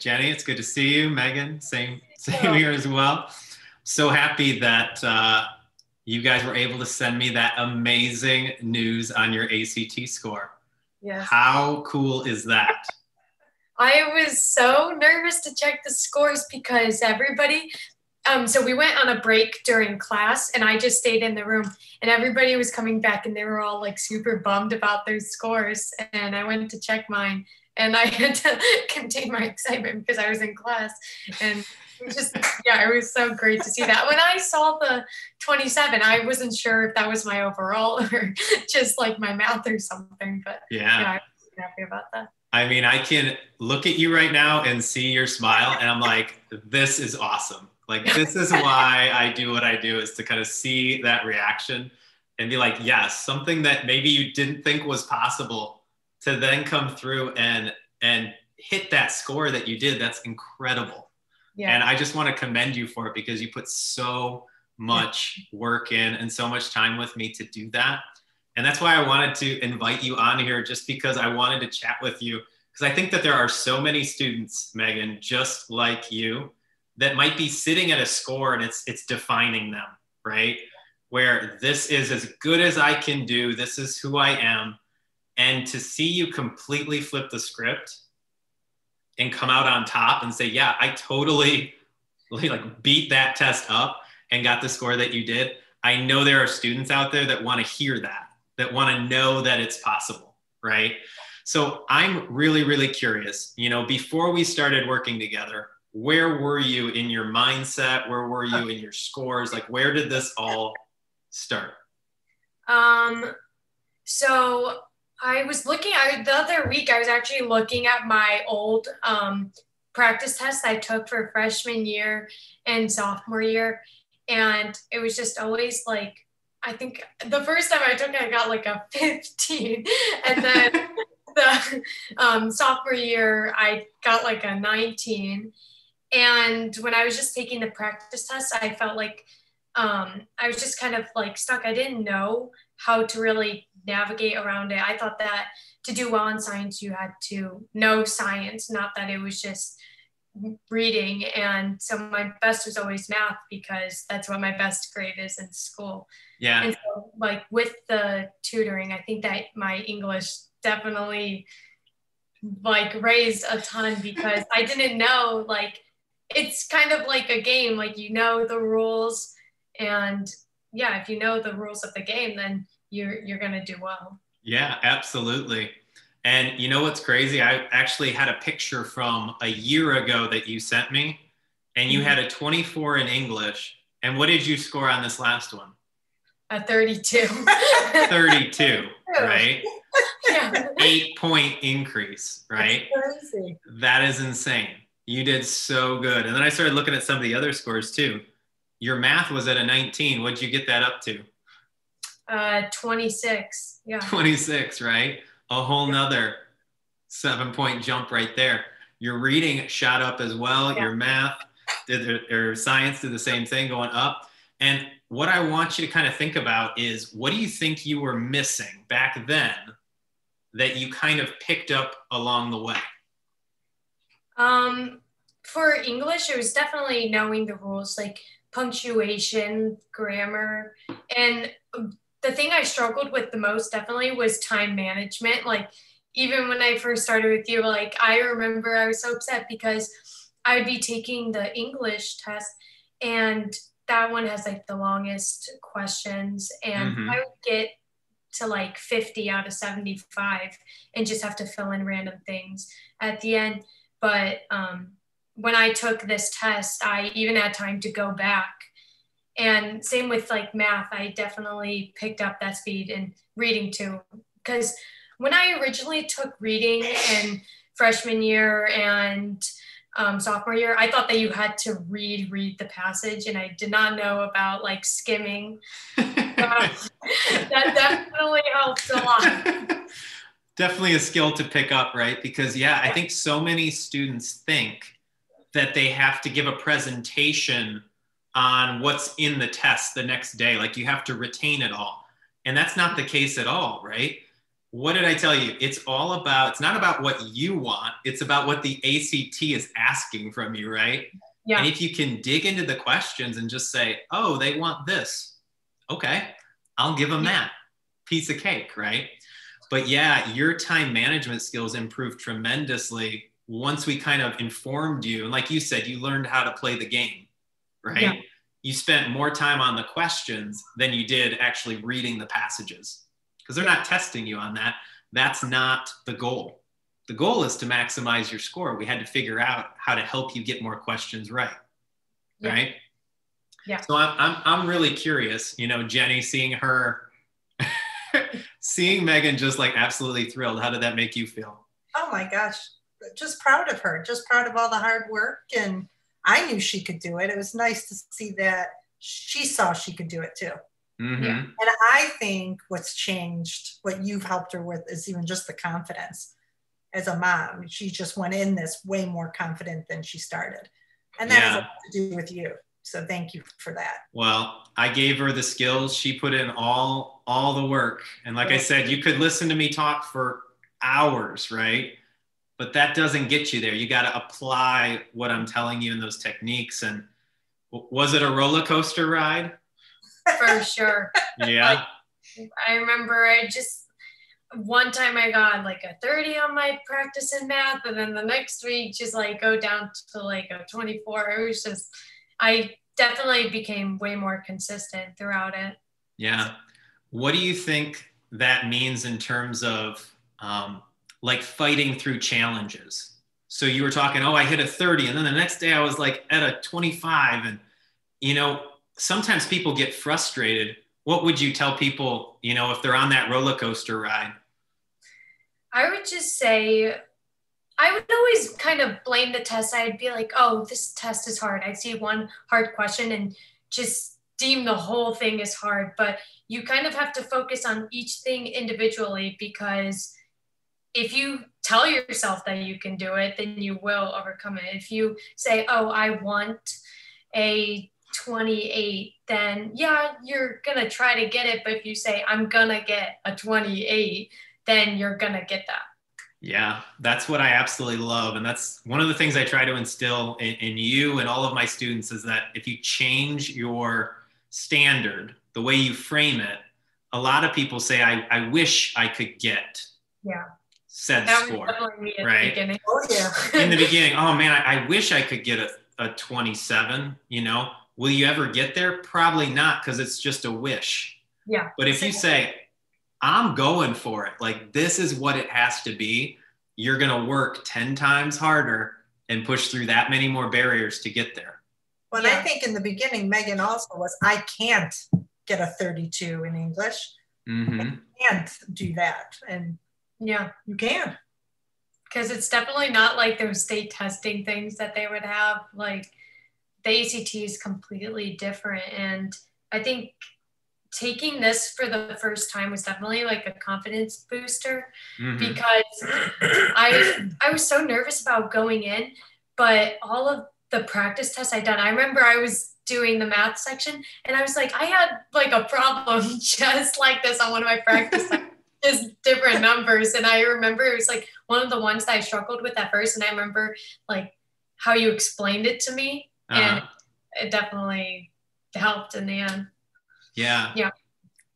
Jenny, it's good to see you. Megan, same Oh, here as well. So happy that you guys were able to send me that amazing news on your ACT score. yes. How cool is that? I was so nervous to check the scores because so we went on a break during class and I just stayed in the room and everybody was coming back and they were all like super bummed about their scores. And I went to check mine and I had to contain my excitement because I was in class. And it was just, yeah, it was so great to see that. When I saw the 27, I wasn't sure if that was my overall or just like my math or something, but Yeah. yeah, I was happy about that. I mean, I can look at you right now and see your smile, and I'm like, this is awesome. Like, this is why I do what I do, is to kind of see that reaction and be like, yes, something that maybe you didn't think was possible to then come through and hit that score that you did. That's incredible. Yeah. And I just want to commend you for it because you put so much work in and so much time with me to do that. And that's why I wanted to invite you on here, just because I wanted to chat with you. Because I think that there are so many students, Megan, just like you, that might be sitting at a score and it's defining them, right? Where this is as good as I can do, this is who I am. And to see you completely flip the script and come out on top and say, yeah, I totally like beat that test up and got the score that you did. I know there are students out there that want to hear that want to know that it's possible, right? So I'm really, really curious, before we started working together, where were you in your mindset? Where were you in your scores? Like, where did this all start? So I was the other week, I was actually looking at my old practice tests I took for freshman year and sophomore year. And it was just always like, I think the first time I took it, I got like a 15. And then the sophomore year, I got like a 19. And when I was just taking the practice test, I felt like I was just kind of like stuck. I didn't know how to really navigate around it. I thought that to do well in science, you had to know science, not that it was just reading. And so my best was always math because that's what my best grade is in school. Yeah. And so like with the tutoring, I think that my English definitely like raised a ton because I didn't know, like, it's kind of like a game, like the rules, and yeah, if you know the rules of the game, then you're gonna do well. Yeah, absolutely. And you know what's crazy? I actually had a picture from a year ago that you sent me, and you had a 24 in English. And what did you score on this last one? A 32. 32, right? Yeah. 8-point increase, right? That's crazy. That is insane. You did so good. And then I started looking at some of the other scores too. Your math was at a 19. What'd you get that up to? 26. Yeah. 26, right? A whole nother 7-point jump right there. Your reading shot up as well. Yeah. Your math or science did the same thing, going up. And what I want you to kind of think about is, what do you think you were missing back then that you kind of picked up along the way? For English, it was definitely knowing the rules, like punctuation, grammar, and the thing I struggled with the most definitely was time management. Like, even when I first started with you, like, I remember I was so upset because I would be taking the English test and that one has like the longest questions, and I would get to like 50 out of 75 and just have to fill in random things at the end. But when I took this test, I even had time to go back. And same with like math, I definitely picked up that speed in reading too. Because when I originally took reading in freshman year and sophomore year, I thought that you had to read the passage, and I did not know about like skimming. That definitely helps a lot. Definitely a skill to pick up, right? Because yeah, I think so many students think that they have to give a presentation on what's in the test the next day. Like, you have to retain it all. And that's not the case at all, right? what did I tell you? It's not about what you want. It's about what the ACT is asking from you, right? Yeah. And if you can dig into the questions and just say, oh, they want this. Okay, I'll give them that. Piece of cake, right? But yeah, your time management skills improved tremendously once we kind of informed you. And like you said, you learned how to play the game, right? Yeah. You spent more time on the questions than you did actually reading the passages, because they're not testing you on that. That's not the goal. The goal is to maximize your score. We had to figure out how to help you get more questions right. Yeah. Right? Yeah. So I'm really curious, you know, Jenny, seeing Megan just like absolutely thrilled. How did that make you feel? Oh my gosh, just proud of her, just proud of all the hard work. And I knew she could do it. It was nice to see that she saw she could do it too. Mm-hmm. Yeah. And I think what's changed, what you've helped her with, is even just the confidence. As a mom, she just went in this way more confident than she started. And that has a lot to do with you. So thank you for that. Well, I gave her the skills. She put in all the work. And like I said, you could listen to me talk for hours, right? But that doesn't get you there. You got to apply what I'm telling you in those techniques. And was it a roller coaster ride? For sure. Yeah. I remember one time I got like a 30 on my practice in math, and then the next week just like go down to like a 24. It was just, I definitely became way more consistent throughout it. Yeah. What do you think that means in terms of like fighting through challenges? So you were talking, oh, I hit a 30, and then the next day I was like at a 25. And, you know, sometimes people get frustrated. What would you tell people, you know, if they're on that roller coaster ride? I would just say, I would always kind of blame the test. I'd be like, oh, this test is hard. I'd see one hard question and just deem the whole thing as hard. But you kind of have to focus on each thing individually, because if you tell yourself that you can do it, then you will overcome it. If you say, oh, I want a 28, then yeah, you're going to try to get it. But if you say, I'm going to get a 28, then you're going to get that. Yeah, that's what I absolutely love. And that's one of the things I try to instill in you and all of my students, is that if you change your standard, the way you frame it, a lot of people say, I wish I could get said that score, right? Oh, yeah. In the beginning, oh man, I wish I could get a 27, you know? Will you ever get there? Probably not, because it's just a wish. Yeah. But if you say, I'm going for it, like this is what it has to be, you're going to work 10 times harder and push through that many more barriers to get there. Well, I think in the beginning, Megan also was, I can't get a 32 in English. Mm-hmm. I can't do that. And yeah, you can. Because it's definitely not like those state testing things that they would have. Like the ACT is completely different. And I think taking this for the first time was definitely like a confidence booster, because I was so nervous about going in, but all of the practice tests I'd done, I remember I was doing the math section and I was like, I had like a problem just like this on one of my practice tests, just different numbers. And I remember it was like one of the ones that I struggled with at first. And I remember like how you explained it to me, and it definitely helped in the end. Yeah. Yeah.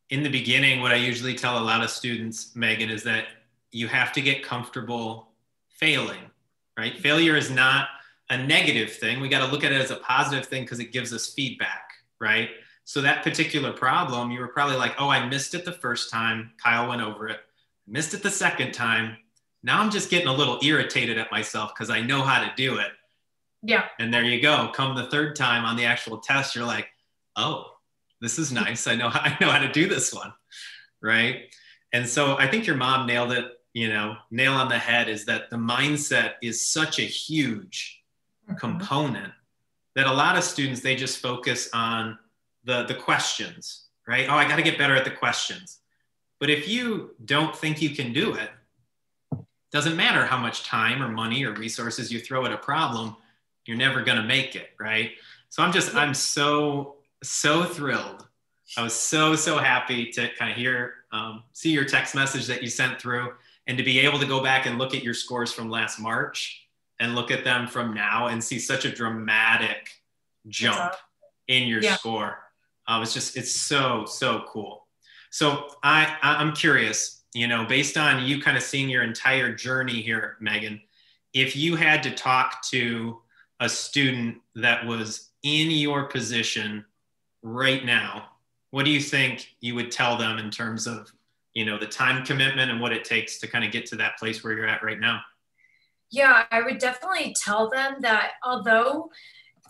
In the beginning, what I usually tell a lot of students, Megan, is that you have to get comfortable failing, right? Failure is not a negative thing. We got to look at it as a positive thing because it gives us feedback, right? So that particular problem, you were probably like, oh, I missed it the first time. Kyle went over it. Missed it the second time. Now I'm just getting a little irritated at myself because I know how to do it. Yeah. And there you go. Come the third time on the actual test, you're like, oh, this is nice. I know how to do this one, right? And so I think your mom nailed it, you know, nail on the head, is that the mindset is such a huge component that a lot of students, they just focus on the questions, right? Oh, I got to get better at the questions. But if you don't think you can do it, doesn't matter how much time or money or resources you throw at a problem, you're never going to make it, right? So I'm so thrilled. I was so happy to kind of hear see your text message that you sent through, and to be able to go back and look at your scores from last March and look at them from now and see such a dramatic jump in your score. It's so, so cool. So I'm curious, you know, based on you kind of seeing your entire journey here, Megan, if you had to talk to a student that was in your position right now, what do you think you would tell them in terms of, you know, the time commitment and what it takes to kind of get to that place where you're at right now? Yeah, I would definitely tell them that although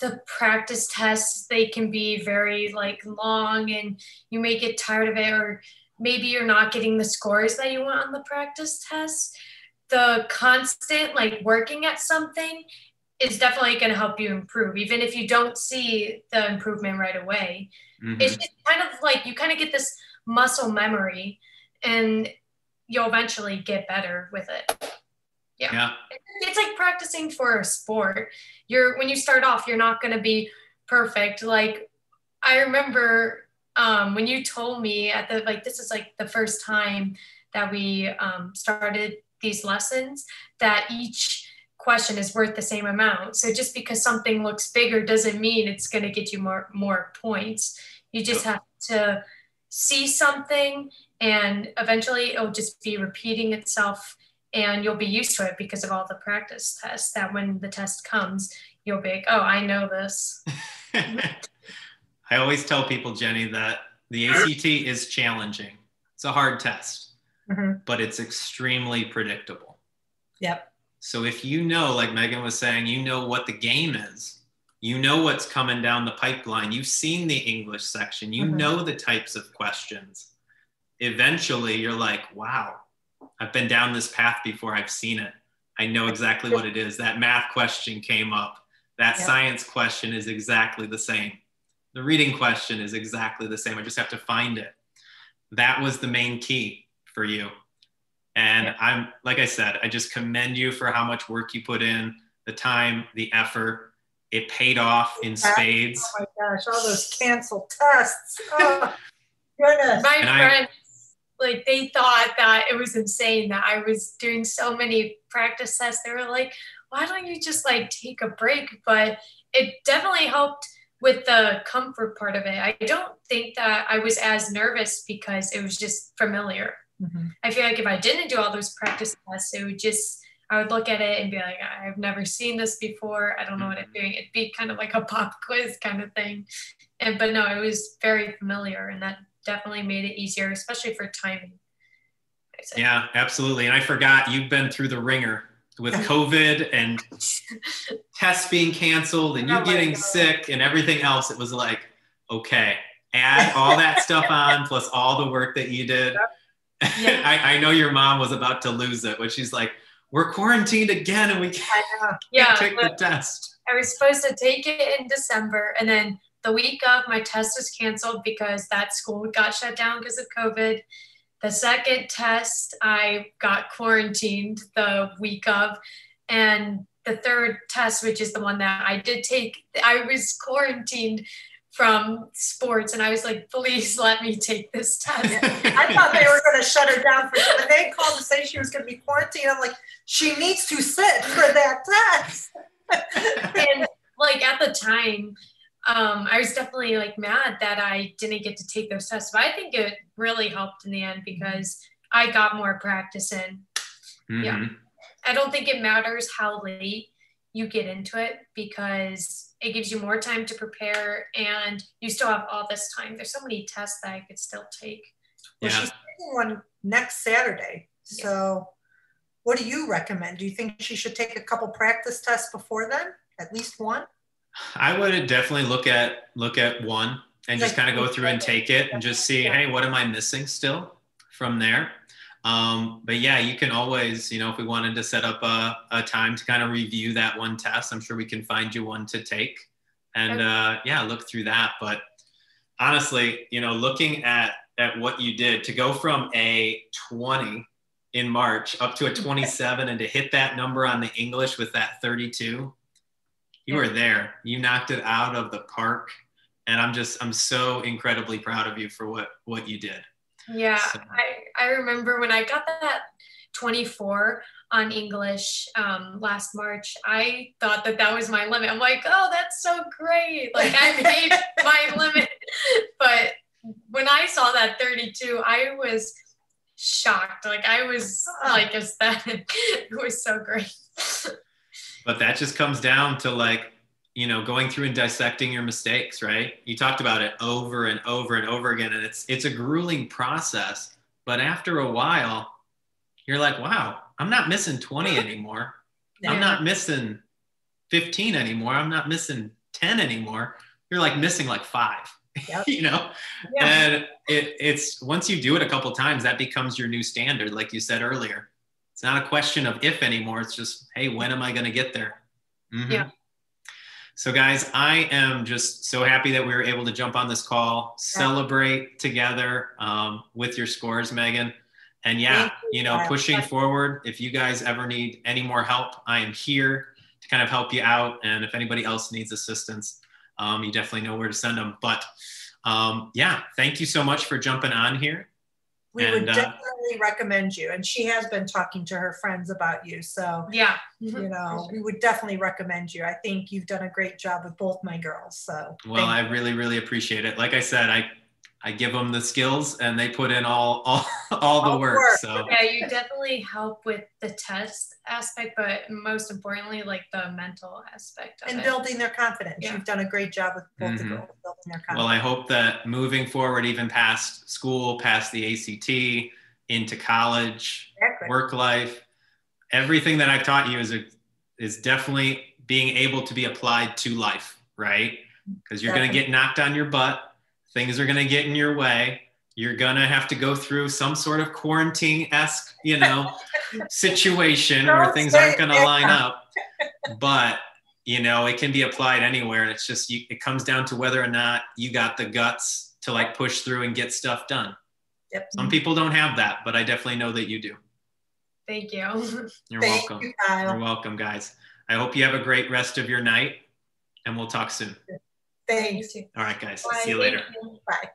the practice tests, they can be very like long and you may get tired of it, or maybe you're not getting the scores that you want on the practice tests, the constant like working at something is definitely going to help you improve, even if you don't see the improvement right away. Mm-hmm. It's just kind of like you kind of get this muscle memory and you'll eventually get better with it. Yeah. It's like practicing for a sport. When you start off, you're not going to be perfect. Like I remember when you told me this is like the first time that we started these lessons, that each question is worth the same amount. So just because something looks bigger doesn't mean it's going to get you more points. You just have to see something and eventually it'll just be repeating itself. And you'll be used to it because of all the practice tests, that when the test comes, you'll be like, oh, I know this. I always tell people, Jenny, that the ACT is challenging. It's a hard test, but it's extremely predictable. Yep. So if you know, like Megan was saying, you know what the game is, you know what's coming down the pipeline, you've seen the English section, you know the types of questions, eventually you're like, wow, I've been down this path before. I've seen it. I know exactly what it is. That math question came up. That science question is exactly the same. The reading question is exactly the same. I just have to find it. That was the main key for you. And I'm, like I said, I just commend you for how much work you put in, the time, the effort. It paid off in spades. Oh my gosh, all those canceled tests. Oh, goodness. My friends, like they thought that it was insane that I was doing so many practice tests. They were like, why don't you just like take a break? But it definitely helped with the comfort part of it. I don't think that I was as nervous because it was just familiar. I feel like if I didn't do all those practice tests, I would look at it and be like, I've never seen this before. I don't know what I'm doing. It'd be kind of like a pop quiz kind of thing. But no, it was very familiar, and that definitely made it easier, especially for timing. Yeah, absolutely. And I forgot, you've been through the ringer with COVID and tests being canceled and you getting sick and everything else. It was like, okay, add all that stuff on plus all the work that you did. I know your mom was about to lose it when she's like, we're quarantined again and we can't take the test. I was supposed to take it in December, and then the week of, my test was canceled because that school got shut down because of COVID. The second test, I got quarantined the week of. And the third test, which is the one that I did take, I was quarantined from sports. And I was like, please let me take this test. I thought they were going to shut her down for when they called to say she was going to be quarantined. I'm like, she needs to sit for that test. And like at the time, I was definitely like mad that I didn't get to take those tests, but I think it really helped in the end because I got more practice in. Yeah. I don't think it matters how late you get into it because it gives you more time to prepare and you still have all this time. There's so many tests that I could still take. Well, she's taking one next Saturday. So what do you recommend? Do you think she should take a couple practice tests before then? At least one? I would definitely look at one and just kind of go through and take it and just see, hey, what am I missing still from there? But yeah, you can always, if we wanted to set up a time to kind of review that one test, I'm sure we can find you one to take and look through that. But honestly, looking at what you did to go from a 20 in March up to a 27 and to hit that number on the English with that 32, you were there. You knocked it out of the park. And I'm so incredibly proud of you for what you did. Yeah, So, I remember when I got that 24 on English last March, I thought that was my limit. I'm like, oh, that's so great. Like I made my limit. But when I saw that 32, I was shocked. Like I was like ecstatic. It was so great. but that just comes down to like, going through and dissecting your mistakes, right? You talked about it over and over and over again, and it's a grueling process. But after a while, you're like, wow, I'm not missing 20 anymore. Yeah. I'm not missing 15 anymore. I'm not missing 10 anymore. You're like missing like 5, Yep. Yeah. And it's once you do it a couple times, that becomes your new standard. Like you said earlier, it's not a question of if anymore. It's just, hey, when am I going to get there? Mm-hmm. Yeah. So guys, I am just so happy that we were able to jump on this call, celebrate together with your scores, Megan. And yeah, pushing forward, if you guys ever need any more help, I am here to kind of help you out. And if anybody else needs assistance, you definitely know where to send them. But yeah, thank you so much for jumping on here. We would definitely recommend you. And she has been talking to her friends about you. So, yeah, we would definitely recommend you. I think you've done a great job with both my girls. So, well, I really, really appreciate it. Like I said, I give them the skills and they put in all the work. So yeah, you definitely help with the test aspect, but most importantly, like the mental aspect of and it. Building their confidence. Yeah. You've done a great job with both the girls building their confidence. Well, I hope that moving forward, even past school, past the ACT, into college, work life, everything that I've taught you is definitely being able to be applied to life, right? Because you're going to get knocked on your butt. Things are going to get in your way. You're going to have to go through some sort of quarantine-esque, situation where things aren't going to line up. But, it can be applied anywhere. And it's just, it comes down to whether or not you got the guts to like push through and get stuff done. Yep. Some people don't have that, but I definitely know that you do. Thank you. You're welcome. You're welcome, guys. I hope you have a great rest of your night and we'll talk soon. Thanks. All right, guys. Bye. See you later. Bye.